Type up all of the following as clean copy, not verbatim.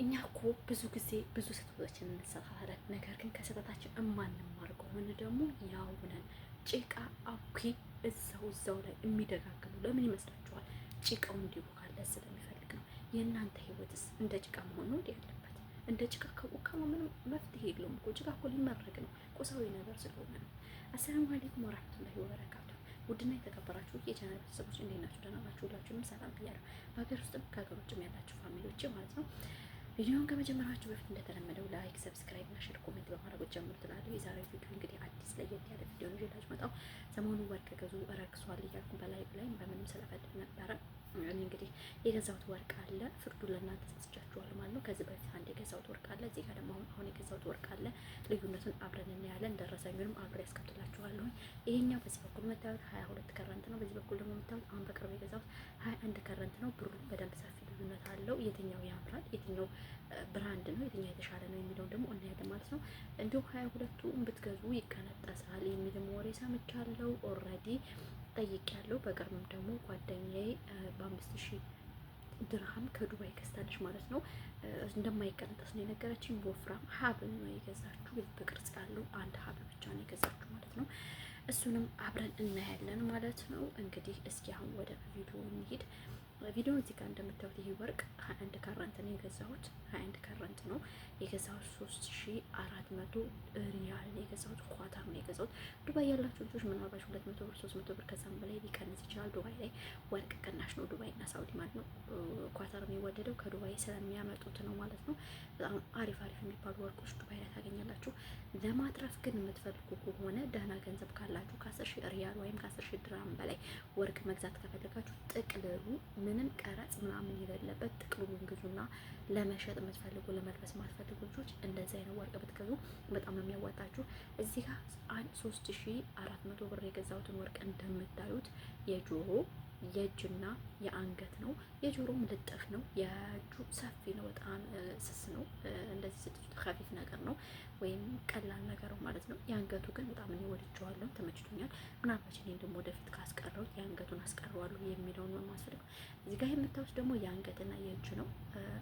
እኛ እኮ ብዙ ጊዜ ብዙ ስህተቶችን እንሰራለን። ነገር ግን ከስህተታችን እማንማር ከሆነ ደግሞ ያው ነን። ጭቃ አኩሪ እዛው ላይ የሚደጋግሙ ለምን ይመስላችኋል? ጭቃው እንዲቦካለ ስለሚፈልግ ነው። የእናንተ ህይወትስ እንደ ጭቃ መሆን ነው እንዲ ያለበት? እንደ ጭቃ ከቦካማ ምንም መፍትሄ የለውም እኮ። ጭቃ እኮ ሊመረግ ነው፣ ቁሳዊ ነገር ስለሆነ ነው። አሰላሙ አለይኩም ወራህመቱላሂ ወበረካቱ። ውድና የተከበራችሁ የቻናል ቤተሰቦች እንዴት ናችሁ? ደህና ናችሁ? ሁላችሁንም ሰላም ብያለሁ። በሀገር ውስጥም ከሀገር ውጭም ያላችሁ ፋሚሊዎች ማለት ነው። ቪዲዮውን ከመጀመራችሁ በፊት እንደተለመደው ላይክ፣ ሰብስክራይብ እና ሼር፣ ኮሜንት በማድረግ ጀምሩ ትላለሁ። የዛሬው ቪዲዮ እንግዲህ አዲስ ለየት ያለ ቪዲዮ ነው ይዤላችሁ መጣሁ። ሰሞኑን ወርቅ ገዙ ረክሷል እያልኩ በላይ በምንም ስለፈልግ ነበረ። እኔ እንግዲህ የገዛሁት ወርቅ አለ፣ ፍርዱ ለእናንተ ሰጥቻችኋል ማለት ነው። ከዚህ በፊት አንድ የገዛሁት ወርቅ አለ፣ እዚህ ጋር ደግሞ አሁን የገዛሁት ወርቅ አለ። ልዩነቱን አብረን እናያለን። ደረሰኙንም አብሬ ያስከፍላችኋለሁ። ይሄኛው በዚህ በኩል የምታዩት 22 ከረንት ነው። በዚህ በኩል ደግሞ የምታዩት አሁን በቅርብ የገዛሁት 21 ከረንት ነው። ብሩ በደንብ ሰፊ ልዩነት አለው። የትኛው ያምራል፣ የትኛው ብራንድ ነው፣ የትኛው የተሻለ ነው የሚለውን ደግሞ እናያለን ማለት ነው። እንዲሁም 22ቱን ብትገዙ ይቀነጠሳል የሚልም ወሬ ሰምቻለሁ። ኦልሬዲ ጠይቄያለሁ። በቅርብም ደግሞ ጓደኛዬ በ5000 ድርሃም ከዱባይ ገዝታለች ማለት ነው። እንደማይቀነጠስ ነው የነገረችኝ። ወፍራም ሀብል ነው የገዛችሁ፣ በቅርጽ ያለው አንድ ሀብል ብቻ ነው የገዛችሁ ማለት ነው። እሱንም አብረን እናያለን ማለት ነው። እንግዲህ እስኪ አሁን ወደ ቪዲዮ እንሂድ። ቪዲዮ እዚህ ጋር እንደምታዩት ይሄ ወርቅ 21 ከረንት ነው የገዛሁት። 21 ከረንት ነው የገዛሁት። 3400 ሪያል ነው የገዛሁት። ኳታር ነው የገዛሁት። ዱባይ ያላችሁ ልጆች ምናልባት 200 ብር 300 ብር ከዛም በላይ ሊቀንስ ይችላል። ዱባይ ላይ ወርቅ ቅናሽ ነው። ዱባይ እና ሳውዲ ማለት ነው። ኳታር የሚወደደው ከዱባይ ስለሚያመጡት ነው ማለት ነው። በጣም አሪፍ የሚባሉ ወርቆች ዱባይ ላይ ታገኛላችሁ። ለማትረፍ ግን የምትፈልጉ ከሆነ ደህና ገንዘብ ካላችሁ ከ10,000 ሪያል ወይም ከ10,000 ድርሃም በላይ ወርቅ መግዛት ከፈለጋችሁ ጥቅልሉ ምንም ቀረጽ ምናምን የሌለበት ጥቅሉን ግዙና ለመሸጥ የምትፈልጉ ለመልበስ የማትፈልጉ ልጆች እንደዚህ አይነት ወርቅ ብትገዙ በጣም ነው የሚያዋጣችሁ። እዚህ ጋር 3400 ብር የገዛሁትን ወርቅ እንደምታዩት የጆሮ የእጅና የአንገት ነው። የጆሮም ልጥፍ ነው። የእጁ ሰፊ ነው፣ በጣም ስስ ነው። እንደዚህ ስትሉት ከፊፍ ነገር ነው ወይም ቀላል ነገር ማለት ነው። የአንገቱ ግን በጣም እኔ ወድጀዋለሁ፣ ተመችቶኛል። ምናልባት እኔ ደግሞ ወደፊት ካስቀረሁት የአንገቱን አስቀረዋለሁ የሚለውን ነው የማስፈልገው። እዚህ ጋር የምታዩት ደግሞ የአንገትና የእጅ ነው።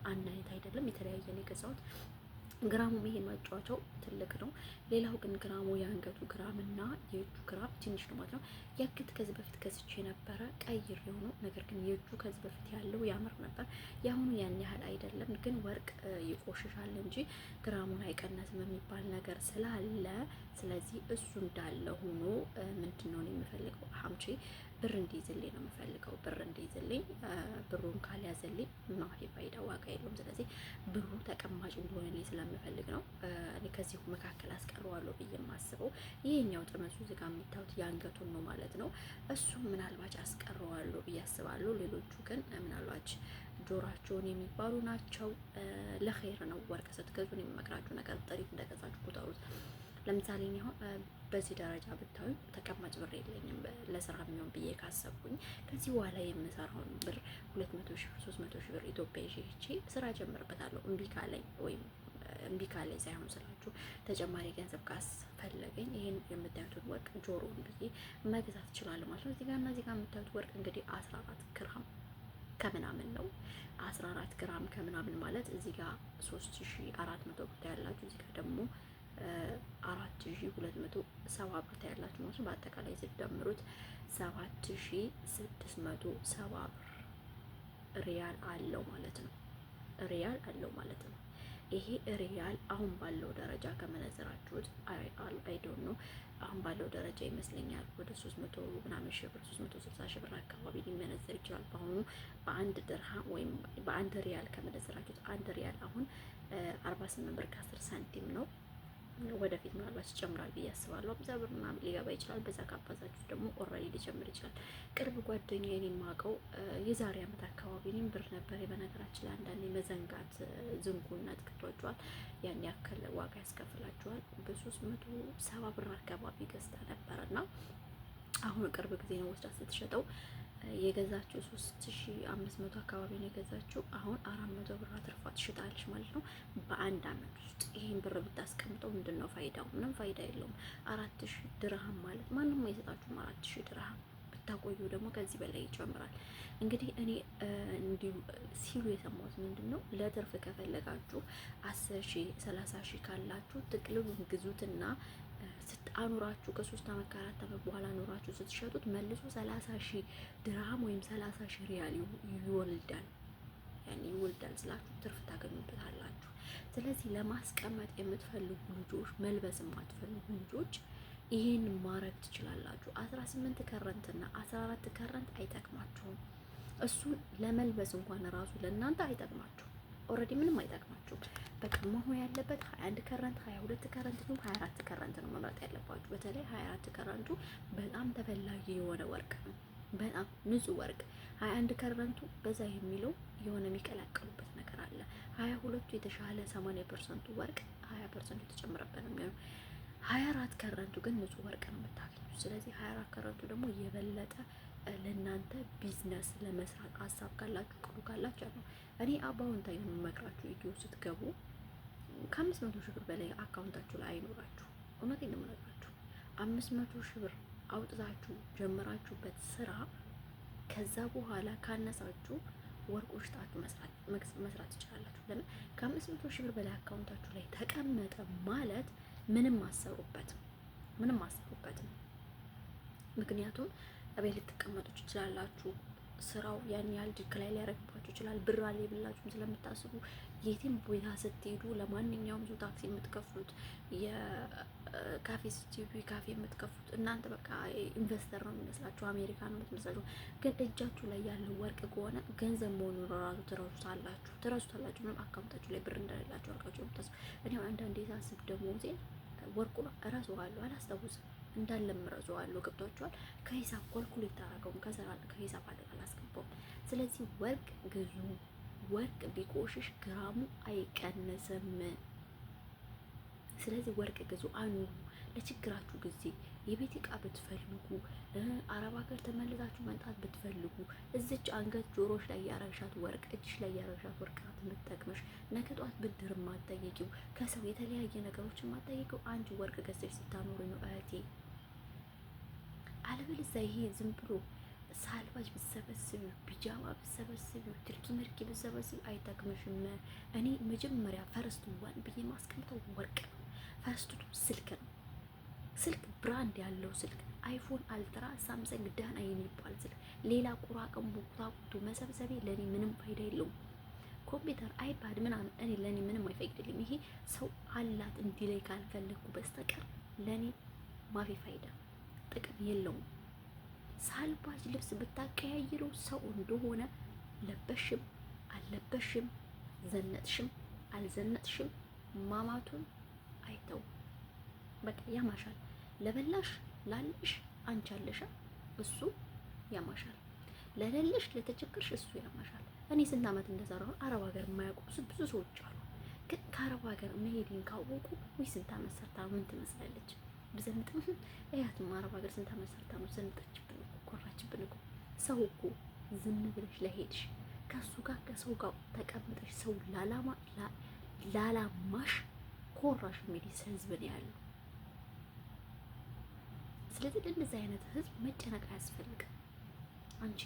አንድ አይነት አይደለም፣ የተለያየ ነው የገዛሁት። ግራሙ ይሄ ማጫወቻው ትልቅ ነው። ሌላው ግን ግራሙ የአንገቱ ግራም እና የእጁ ግራም ትንሽ ነው ማለት ነው። ያክት ከዚህ በፊት ገዝቼ ነበረ ቀይሬው ነው። ነገር ግን የእጁ ከዚህ በፊት ያለው ያምር ነበር። የአሁኑ ያን ያህል አይደለም፣ ግን ወርቅ ይቆሽሻል እንጂ ግራሙን አይቀነስም የሚባል ነገር ስላለ ስለዚህ እሱ እንዳለ ሆኖ ምንድነው የምፈልገው ሀምቼ ብር እንዲይዝልኝ ነው የምፈልገው። ብር እንዲይዝልኝ ብሩን ካልያዘልኝ ማሪ ፋይዳ ዋጋ የለውም። ስለዚህ ብሩ ተቀማጭ እንዲሆንልኝ ስለምፈልግ ነው እኔ ከዚሁ መካከል አስቀረዋለሁ ብዬ የማስበው። ይሄኛው ጥመሱ እዚህ ጋር የምታዩት የአንገቱን ነው ማለት ነው። እሱ ምናልባት አስቀረዋለሁ ብዬ አስባለሁ። ሌሎቹ ግን ምናልባት ጆሯቸውን የሚባሉ ናቸው። ለኸይር ነው ወርቅ ስትገዙ ነው የሚመክራችሁ ነገር ጥሪት እንደገዛችሁ ቁጠሩት። ለምሳሌ እኔ በዚህ ደረጃ ብታዩ ተቀማጭ ብር የለኝም ለስራ የሚሆን ብዬ ካሰብኩኝ ከዚህ በኋላ የምሰራውን ብር 200 ሺህ 300 ሺህ ብር ኢትዮጵያ ይዤ ሄጄ ስራ ጀምርበታለሁ። እምቢ ካለኝ ወይም እምቢ ካለኝ ሳይሆን ስላችሁ ተጨማሪ ገንዘብ ካስፈለገኝ ይሄን የምታዩትን ወርቅ ጆሮውን ብዬ መግዛት እችላለሁ ማለት ነው። እዚህ ጋር እና እዚህ ጋር የምታዩት ወርቅ እንግዲህ 14 ግራም ከምናምን ነው። 14 ግራም ከምናምን ማለት እዚህ ጋር 3400 ብር ያላችሁ እዚህ ጋር ደግሞ 4270 ብር ያላችሁ ማለት ነው። በአጠቃላይ ስትደምሩት 7670 ብር ሪያል አለው ማለት ነው። ሪያል አለው ማለት ነው። ይሄ ሪያል አሁን ባለው ደረጃ ከመነዘራችሁት አይዶን ነው አሁን ባለው ደረጃ ይመስለኛል ወደ 300 ምናምን ሺህ ብር 360 ሺህ ብር አካባቢ ሊመነዘር ይችላል። በአሁኑ በአንድ ድርሃም ወይም በአንድ ሪያል ከመነዘራችሁት አንድ ሪያል አሁን 48 ብር ከ10 ሳንቲም ነው። ወደፊት ምናልባት ይጨምራል ብዬ አስባለሁ። 50 ብር ምናምን ሊገባ ይችላል። በዛ ካባዛችሁ ደግሞ ኦልሬዲ ሊጨምር ይችላል። ቅርብ ጓደኛዬን የማውቀው የዛሬ ዓመት አካባቢ እኔም ብር ነበር። በነገራችን ላይ አንዳንዴ መዘንጋት ዝንጉነት ክቷቸዋል። ያን ያክል ዋጋ ያስከፍላቸዋል። በ370 ብር አካባቢ ገዝታ ነበርና አሁን ቅርብ ጊዜ ነው ወስዳ ስትሸጠው የገዛችው 3500 አካባቢ ነው የገዛችው። አሁን 400 ብር አትርፋ ትሽጣለች ማለት ነው በአንድ አመት ውስጥ። ይሄን ብር ብታስቀምጠው ምንድነው ፋይዳው? ምንም ፋይዳ የለውም። 4000 ድርሃም ማለት ማንም አይሰጣችሁም። 4000 ድርሃም ብታቆዩ ደግሞ ከዚህ በላይ ይጨምራል። እንግዲህ እኔ እንዲሁ ሲሉ የሰማሁት ምንድን ነው፣ ለትርፍ ከፈለጋችሁ 10,000 30,000 ካላችሁ ጥቅልሉን ግዙትና አኑራችሁ ከ3 ዓመት ከ4 ዓመት በኋላ ኑራችሁ ስትሸጡት መልሶ 30,000 ድርሃም ወይም 30,000 ሪያል ይወልዳል። ያኔ ይወልዳል ስላችሁ ትርፍ ታገኙበታላችሁ። ስለዚህ ለማስቀመጥ የምትፈልጉ ልጆች፣ መልበስ የማትፈልጉ ልጆች ይሄን ማድረግ ትችላላችሁ። 18 ከረንት እና 14 ከረንት አይጠቅማችሁም። እሱን ለመልበስ እንኳን ራሱ ለእናንተ አይጠቅማችሁም። ኦልሬዲ ምንም አይጠቅማችሁም። በቃ መሆን ያለበት 21 ከረንት 22 ከረንት ነው 24 ከረንት ነው መምረጥ ያለባችሁ። በተለይ 24 ከረንቱ በጣም ተፈላጊ የሆነ ወርቅ ነው። በጣም ንጹህ ወርቅ። 21 ከረንቱ በዛ የሚለው የሆነ የሚቀላቀሉበት ነገር አለ። 22ቱ የተሻለ 80% ወርቅ 20% የተጨመረበት ነው የሚሆነው። 24 ከረንቱ ግን ንጹህ ወርቅ ነው የምታገኙት። ስለዚህ 24 ከረንቱ ደግሞ የበለጠ ለእናንተ ቢዝነስ ለመስራት ሀሳብ ካላችሁ ቅዱ ካላችሁ ነው። እኔ አባውንታ የምመክራችሁ ኢትዮ ስትገቡ ከ500 ሺህ ብር በላይ አካውንታችሁ ላይ አይኖራችሁ። እውነቴን ነው የምነግራችሁ። 500 ሺህ ብር አውጥታችሁ ጀምራችሁበት ስራ ከዛ በኋላ ካነሳችሁ ወርቆች ጣችሁ መስራት ትችላላችሁ። ለምን ከ500 ሺህ ብር በላይ አካውንታችሁ ላይ ተቀመጠ ማለት ምንም አሰሩበትም። ምክንያቱም እቤት ልትቀመጡ ትችላላችሁ። ስራው ያን ያህል ድክ ላይ ሊያረግባችሁ ይችላል። ብር አለ ብላችሁም ስለምታስቡ የትም ቦታ ስትሄዱ ለማንኛውም ዙ ታክሲ የምትከፍሉት የካፌ ስትሄዱ ካፌ የምትከፍሉት እናንተ በቃ ኢንቨስተር ነው የሚመስላችሁ፣ አሜሪካ ነው የምትመስላችሁ። ግን እጃችሁ ላይ ያለው ወርቅ ከሆነ ገንዘብ መሆኑን ራሱ ትረሱታላችሁ። ምንም አካውንታችሁ ላይ ብር እንደሌላችሁ አርጋችሁ ነው የምታስቡ። እኔ አንዳንዴ ሳስብ ደግሞ ዜን ወርቁን እረሳዋለሁ፣ አላስታውስም እንዳለም እረሳዋለሁ። ገብቷችኋል? ከሂሳብ ኮልኩሌት ታረገውም ከሂሳብ አላስገባውም። ስለዚህ ወርቅ ግዙ። ወርቅ ቢቆሽሽ ግራሙ አይቀንስም። ስለዚህ ወርቅ ግዙ፣ አኑሩ። ለችግራችሁ ጊዜ የቤት እቃ ብትፈልጉ፣ አረብ ሀገር ተመልሳችሁ መምጣት ብትፈልጉ እዚች አንገት ጆሮሽ ላይ ያረግሻት ወርቅ፣ እጅሽ ላይ ያረግሻት ወርቅ ናት የምትጠቅምሽ። ነገ ጧት ብድር የማትጠይቂው፣ ከሰው የተለያየ ነገሮች የማትጠይቂው አንቺ ወርቅ ገዝተሽ ስታኖሪ ነው እህቴ። አለበለዚያ ይሄ ዝም ብሎ ሳልባጅ ብትሰበስቢ፣ ቢጃማ ብትሰበስቢ፣ ትርኪ ምርኪ ብትሰበስቢ አይጠቅምሽም። እኔ መጀመሪያ ፈርስቱ ዋን ብዬ ማስቀምጠው ወርቅ ነው። ፈርስቱ ስልክ ነው። ስልክ ብራንድ ያለው ስልክ አይፎን፣ አልትራ፣ ሳምሰንግ፣ ዳና የሚባል ስልክ። ሌላ ቁራቅም ቁጣቁቱ መሰብሰቤ ለኔ ምንም ፋይዳ የለውም። ኮምፒውተር፣ አይፓድ ምናምን እኔ ለኔ ምንም አይፈቅድልኝ። ይሄ ሰው አላት እንዲላይ ካልፈለኩ በስተቀር ለኔ ማፊ ፋይዳ ጥቅም የለውም። ሳልባጅ ልብስ ብታቀያይረው ሰው እንደሆነ ለበሽም አልለበሽም፣ ዘነጥሽም አልዘነጥሽም ማማቱን አይተው በቃ ያማሻል። ለበላሽ ላለሽ አንቺ አለሽ፣ እሱ ያማሻል። ለሌለሽ ለተቸገርሽ እሱ ያማሻል። እኔ ስንት ዓመት እንደሰራሁ አረብ ሀገር የማያውቁ ብዙ ሰዎች አሉ። ግን ከአረብ ሀገር መሄድን ካወቁ ወይ ስንት ዓመት ሰርታ ምን ትመስላለች ብዘንጥም እያትም አረብ ሀገር ስንት ዓመት ሰርታ ነው ዘንጠችብን እኮ ኮራችብን እኮ። ሰው እኮ ዝም ብለሽ ለሄድሽ ከሱ ጋር ከሰው ጋር ተቀምጠሽ ሰው ላላማሽ ኮራሽ እንግዲህ ህዝብ ነው ያለው። ስለዚህ እንደዚህ አይነት ህዝብ መጨነቅ አያስፈልግም። አንቺ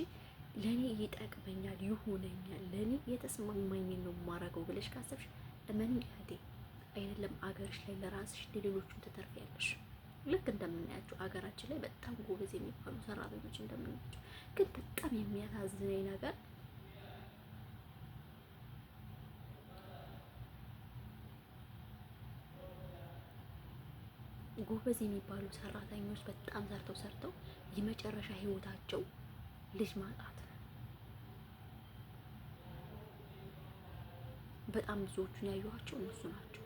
ለኔ ይጠቅመኛል፣ ይሆነኛል፣ ለኔ የተስማማኝ ነው ማረገው ብለሽ ካሰብሽ እመኒ እህቴ አይደለም አገርሽ ላይ ለራስሽ ለሌሎቹም ትተርፊያለሽ። ልክ እንደምናያቸው አገራችን ላይ በጣም ጎበዝ የሚባሉ ሰራተኞች እንደምናያቸው፣ ግን በጣም የሚያሳዝነኝ ነገር ጎበዝ የሚባሉ ሰራተኞች በጣም ሰርተው የመጨረሻ ህይወታቸው ልጅ ማጣት ነው። በጣም ብዙዎቹን ያዩዋቸው እነሱ ናቸው።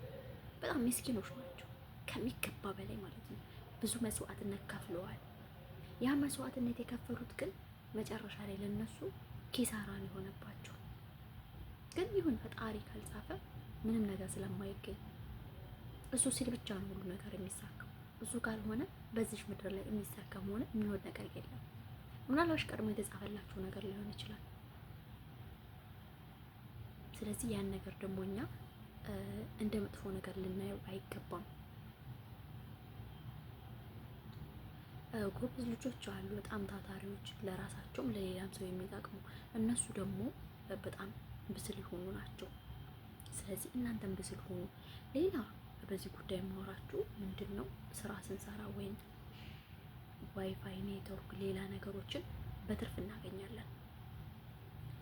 በጣም ምስኪኖች ናቸው ከሚገባ በላይ ማለት ነው። ብዙ መስዋዕትነት ከፍለዋል። ያ መስዋዕትነት የከፈሉት ግን መጨረሻ ላይ ለነሱ ኪሳራ ነው የሆነባቸው። ግን ይሁን ፈጣሪ ካልጻፈ ምንም ነገር ስለማይገኝ እሱ ሲል ብቻ ነው ሁሉ ነገር የሚሳካው። እሱ ካልሆነ በዚህ ምድር ላይ የሚሳካም ሆነ የሚሆን ነገር የለም። ምናልባት ቀድሞ የተጻፈላችሁ ነገር ሊሆን ይችላል። ስለዚህ ያን ነገር ደግሞ እኛ እንደ መጥፎ ነገር ልናየው አይገባም። ጎበዝ ልጆች አሉ፣ በጣም ታታሪዎች፣ ለራሳቸውም ለሌላም ሰው የሚጠቅሙ። እነሱ ደግሞ በጣም ብስል የሆኑ ናቸው። ስለዚህ እናንተም ብስል ሆኑ። ሌላ በዚህ ጉዳይ የማወራችሁ ምንድን ነው፣ ስራ ስንሰራ ወይም ዋይፋይ፣ ኔትወርክ፣ ሌላ ነገሮችን በትርፍ እናገኛለን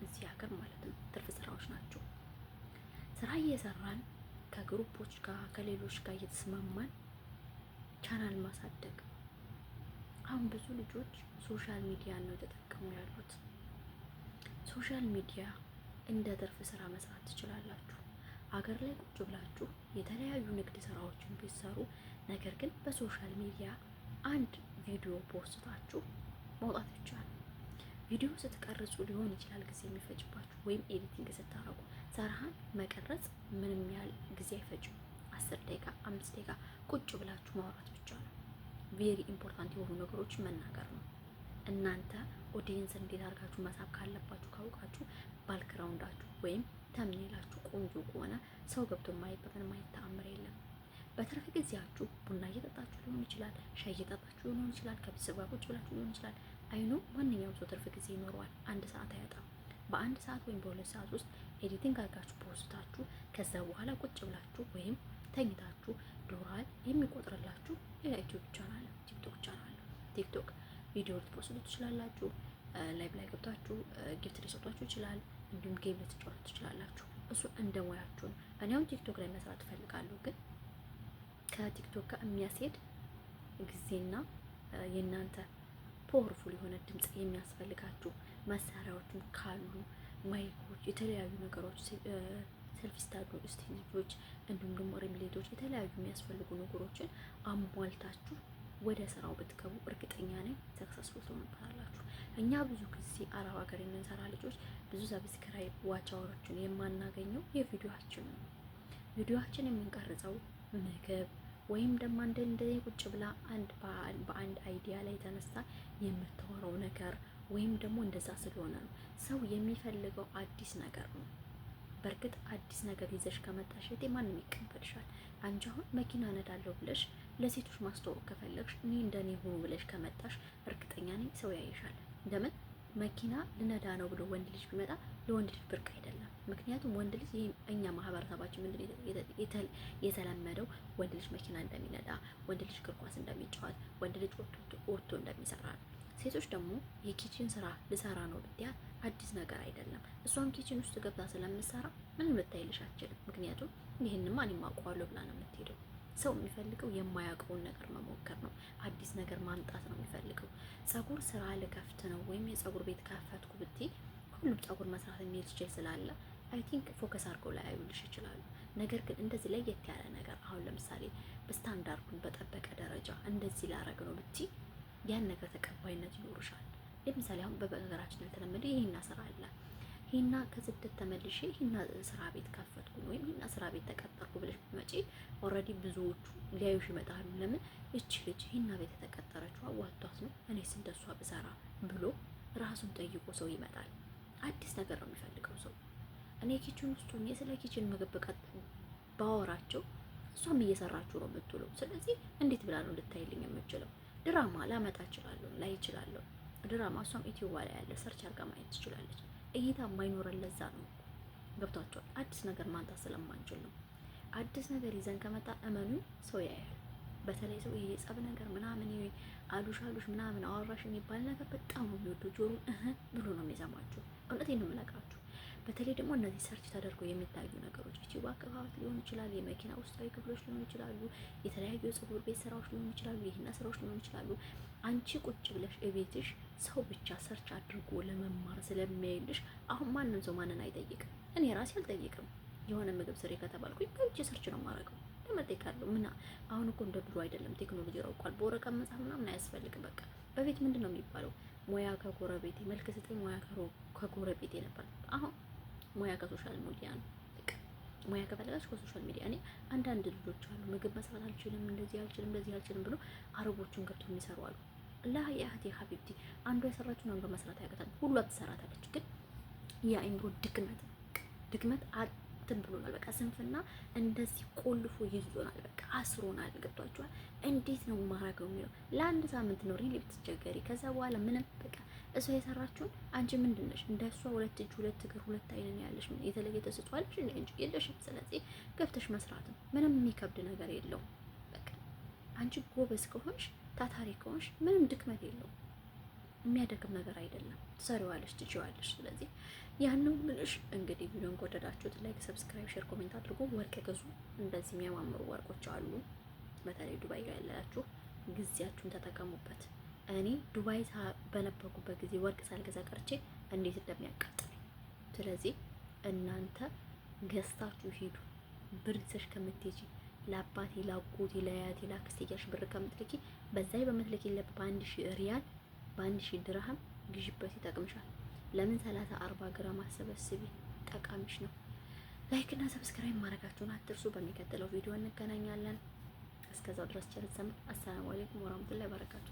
እዚህ ሀገር ማለት ነው። ትርፍ ስራዎች ናቸው። ስራ እየሰራን ከግሩፖች ጋር ከሌሎች ጋር እየተስማማን ቻናል ማሳደግ። አሁን ብዙ ልጆች ሶሻል ሚዲያ ነው የተጠቀሙ ያሉት። ሶሻል ሚዲያ እንደ ትርፍ ስራ መስራት ትችላላችሁ። አገር ላይ ቁጭ ብላችሁ የተለያዩ ንግድ ስራዎችን ቢሰሩ፣ ነገር ግን በሶሻል ሚዲያ አንድ ቪዲዮ ፖስታችሁ ማውጣት ይቻላል። ቪዲዮ ስትቀርጹ ሊሆን ይችላል ጊዜ የሚፈጅባችሁ፣ ወይም ኤዲቲንግ ስታረጉ። ስራህን መቀረጽ ምንም ያህል ጊዜ አይፈጅም። 10 ደቂቃ 5 ደቂቃ ቁጭ ብላችሁ ማውራት ብቻ ነው። ቬሪ ኢምፖርታንት የሆኑ ነገሮችን መናገር ነው። እናንተ ኦዲየንስ እንዴት አድርጋችሁ መሳብ ካለባችሁ ካውቃችሁ፣ ባክግራውንዳችሁ ወይም ተምኔላችሁ ቆንጆ ከሆነ ሰው ገብቶ የማይበትን ማየት ተአምር የለም። በትርፍ ጊዜያችሁ ቡና እየጠጣችሁ ሊሆን ይችላል፣ ሻይ እየጠጣችሁ ሊሆን ይችላል፣ ከቤተሰብ ጋር ቁጭ ብላችሁ ሊሆን ይችላል። አይኑ ማንኛውም ሰው ትርፍ ጊዜ ይኖረዋል። 1 ሰዓት አያጣም። በ1 ሰዓት ወይም በ2 ሰዓት ውስጥ ኤዲቲንግ አድርጋችሁ ፖስታችሁ ከዛ በኋላ ቁጭ ብላችሁ ወይም ተኝታችሁ ዶላር የሚቆጥርላችሁ ሌላ ዩቲዩብ ቻናል፣ ቲክቶክ ቻናል። ቲክቶክ ቪዲዮ ልትፖስቱ ትችላላችሁ። ላይቭ ላይ ገብታችሁ ጊፍት ሊሰጧችሁ ይችላል። እንዲሁም ጌም ልትጫወቱ ትችላላችሁ። እሱ እንደ ሙያችሁ ነው። እኔ አሁን ቲክቶክ ላይ መስራት እፈልጋለሁ፣ ግን ከቲክቶክ ጋር የሚያስሄድ ጊዜና የእናንተ ፓወርፉል የሆነ ድምጽ የሚያስፈልጋችሁ መሳሪያዎችን ካሉ ማይኮች፣ የተለያዩ ነገሮች፣ ሰልፊ ስቴጆች፣ እንዲሁም ደግሞ ሪምሌቶች፣ የተለያዩ የሚያስፈልጉ ነገሮችን አሟልታችሁ ወደ ስራው ብትገቡ እርግጠኛ ነኝ ሰክሰስፉል ትሆኑበታላችሁ። እኛ ብዙ ጊዜ አረብ ሀገር የምንሰራ ልጆች ብዙ ሰብስክራይብ ዋች አወሮችን የማናገኘው የቪዲዮአችን ነው። ቪዲዮአችን የምንቀርጸው ምግብ ወይም ደግሞ እንደዚህ ቁጭ ብላ በአንድ አይዲያ ላይ ተነሳ የምታወራው ነገር ወይም ደግሞ እንደዛ ስለሆነ ነው። ሰው የሚፈልገው አዲስ ነገር ነው። በእርግጥ አዲስ ነገር ይዘሽ ከመጣሽ እቴ ማንም ይቀበልሻል። አንቺ አሁን መኪና ነዳለሁ ብለሽ ለሴቶች ማስተዋወቅ ከፈለግሽ እኔ እንደኔ ሆኑ ብለሽ ከመጣሽ እርግጠኛ ነኝ ሰው ያይሻል። እንደምን መኪና ልነዳ ነው ብሎ ወንድ ልጅ ቢመጣ ለወንድ ልጅ ብርቅ አይደለም። ምክንያቱም ወንድ ልጅ እኛ ማህበረሰባችን ምንድን የተለመደው ወንድ ልጅ መኪና እንደሚነዳ፣ ወንድ ልጅ እግር ኳስ እንደሚጫወት፣ ወንድ ልጅ ወጥቶ እንደሚሰራ ነው። ሴቶች ደግሞ የኪችን ስራ ልሰራ ነው ብትያት አዲስ ነገር አይደለም። እሷም ኪችን ውስጥ ገብታ ስለምትሰራ ምንም ልታይልሽ አትችልም። ምክንያቱም ይህንማ እኔም አውቀዋለሁ ብላ ነው የምትሄደው። ሰው የሚፈልገው የማያውቀውን ነገር መሞከር ነው። አዲስ ነገር ማምጣት ነው የሚፈልገው። ጸጉር ስራ ልከፍት ነው ወይም የጸጉር ቤት ከፈትኩ ብትይ ሁሉም ጸጉር መስራት የሚችል ስላለ አይ ቲንክ ፎከስ አድርገው ላይ አዩልሽ ይችላሉ። ነገር ግን እንደዚህ ለየት ያለ ነገር አሁን ለምሳሌ በስታንዳርዱን በጠበቀ ደረጃ እንደዚህ ላረግ ነው ብትይ ያን ነገር ተቀባይነት ይኖርሻል። ለምሳሌ አሁን በሀገራችን ያልተለመደ ይሄና ስራ አለ። ይሄና ከስደት ተመልሼ ይሄና ስራ ቤት ከፈትኩ ወይም ይሄና ስራ ቤት ተቀጠርኩ ብለሽ ብትመጪ ኦልሬዲ ብዙዎቹ ሊያዩሽ ይመጣሉ። ለምን እቺ ልጅ ይሄና ቤት የተቀጠረችው አዋቷት ነው እኔስ እንደሷ ብሰራ ብሎ ራሱን ጠይቆ ሰው ይመጣል። አዲስ ነገር ነው የሚፈልገው ሰው። እኔ ኪችን ውስጥ ሆኜ ስለ ኪችን ምግብ በቀጥ ባወራቸው እሷም እየሰራችሁ ነው የምትውለው። ስለዚህ እንዴት ብላ ነው ልታይልኝ የምችለው? ድራማ ላመጣ እችላለሁ ላይ እችላለሁ። ድራማ እሷም ዩቲዩብ ላይ ያለ ሰርች አድርጋ ማየት ትችላለች። እይታ የማይኖረን ለዛ ነው። ገብቷቸዋል። አዲስ ነገር ማንጣት ስለማንችል ነው። አዲስ ነገር ይዘን ከመጣ እመኑ ሰው ያያል። በተለይ ሰው ይሄ ጸብ ነገር ምናምን ይሄ አሉሽ ምናምን አወራሽ የሚባል ነገር በጣም ነው የሚወዱ። ጆሮ ብሎ ነው የሚሰማችሁ። እውነቴን ነው የምነግራችሁ። በተለይ ደግሞ እነዚህ ሰርች ተደርገው የሚታዩ ነገሮች ዩቲዩብ አካባቢ ሊሆን ይችላል፣ የመኪና ውስጣዊ ክፍሎች ሊሆን ይችላሉ፣ የተለያዩ የፀጉር ቤት ስራዎች ሊሆን ይችላሉ፣ ይሄና ስራዎች ሊሆን ይችላሉ። አንቺ ቁጭ ብለሽ እቤትሽ ሰው ብቻ ሰርች አድርጎ ለመማር ስለሚያይልሽ አሁን ማንም ሰው ማንን አይጠይቅም። እኔ ራሴ አልጠይቅም። የሆነ ምግብ ስሬ ከተባልኩኝ ገብቼ ሰርች ነው የማደርገው። ለመጠይቃለሁ ምን አሁን እኮ እንደ ድሮ አይደለም። ቴክኖሎጂ ረቋል። በወረቀት መጻፍ ምናምን አያስፈልግም። በቃ በቤት ምንድን ነው የሚባለው? ሙያ ከጎረቤቴ መልክ ስጠኝ፣ ሙያ ከጎረቤቴ ነበር። አሁን ሙያ ከሶሻል ሚዲያ ነው። በቃ ሙያ ከፈለጋችሁ ከሶሻል ሚዲያ። እኔ አንዳንድ ልጆች አሉ ምግብ መስራት አልችልም፣ እንደዚህ አልችልም ብሎ አረቦቹን ገብቶ የሚሰሩ አሉ። ላ ያህቴ ሀቢብቲ አንዷ የሰራችውን አንዷ መስራት ያቀታል። ሁሏ ትሰራታለች። ግን የአይምሮ ድክመት እንትን ብሎናል። በቃ ስንፍና እንደዚህ ቆልፎ ይዞናል። በቃ አስሮናል። ገብቷችኋል? እንዴት ነው ማረገው የሚለው ለአንድ ሳምንት ነው ሪሊ ብትቸገሪ። ከዛ በኋላ ምንም በቃ እሷ የሰራችውን አንቺ ምንድን ነሽ? እንደ እሷ 2 እጅ 2 እግር 2 አይን ያለሽ ምን የተለየ ተሰጥቷልሽ እንጂ የለሽም። ስለዚህ ገብተሽ መስራት ነው። ምንም የሚከብድ ነገር የለውም። በቃ አንቺ ጎበዝ ከሆንሽ ታታሪ ከሆንሽ ምንም ድክመት የለውም። የሚያደክም ነገር አይደለም። ትሰሪዋለሽ፣ ትችዋለሽ። ስለዚህ ያንን ምንሽ እንግዲህ ቪዲዮን ከወደዳችሁት ላይክ፣ ሰብስክራይብ፣ ሼር፣ ኮሜንት አድርጉ። ወርቅ ገዙ። እንደዚህ የሚያማምሩ ወርቆች አሉ። በተለይ ዱባይ ያላችሁ ጊዜያችሁን ተጠቀሙበት። እኔ ዱባይ በነበርኩበት ጊዜ ወርቅ ሳልገዛ ቀርቼ እንዴት እንደሚያቃጥለኝ። ስለዚህ እናንተ ገዝታችሁ ሂዱ። ብር ይዘሽ ከምትሄጂ ለአባቴ፣ ለአጎቴ፣ ለአያቴ፣ ለአክስቴ እያልሽ ብር ከምትልኪ በዛይ በምትልኪለት በ1000 ሪያል በ1000 ድርሃም ግዢበት፣ ይጠቅምሻል። ለምን 30-40 ግራም አሰበስቢ፣ ጠቃሚሽ ነው። ላይክ እና ሰብስክራይብ ማድረጋችሁን አትርሱ። በሚቀጥለው ቪዲዮ እንገናኛለን። እስከዛው ድረስ ቸር ሰንብቱ። አሰላሙ አለይኩም ወራህመቱላሂ ወበረካቱ።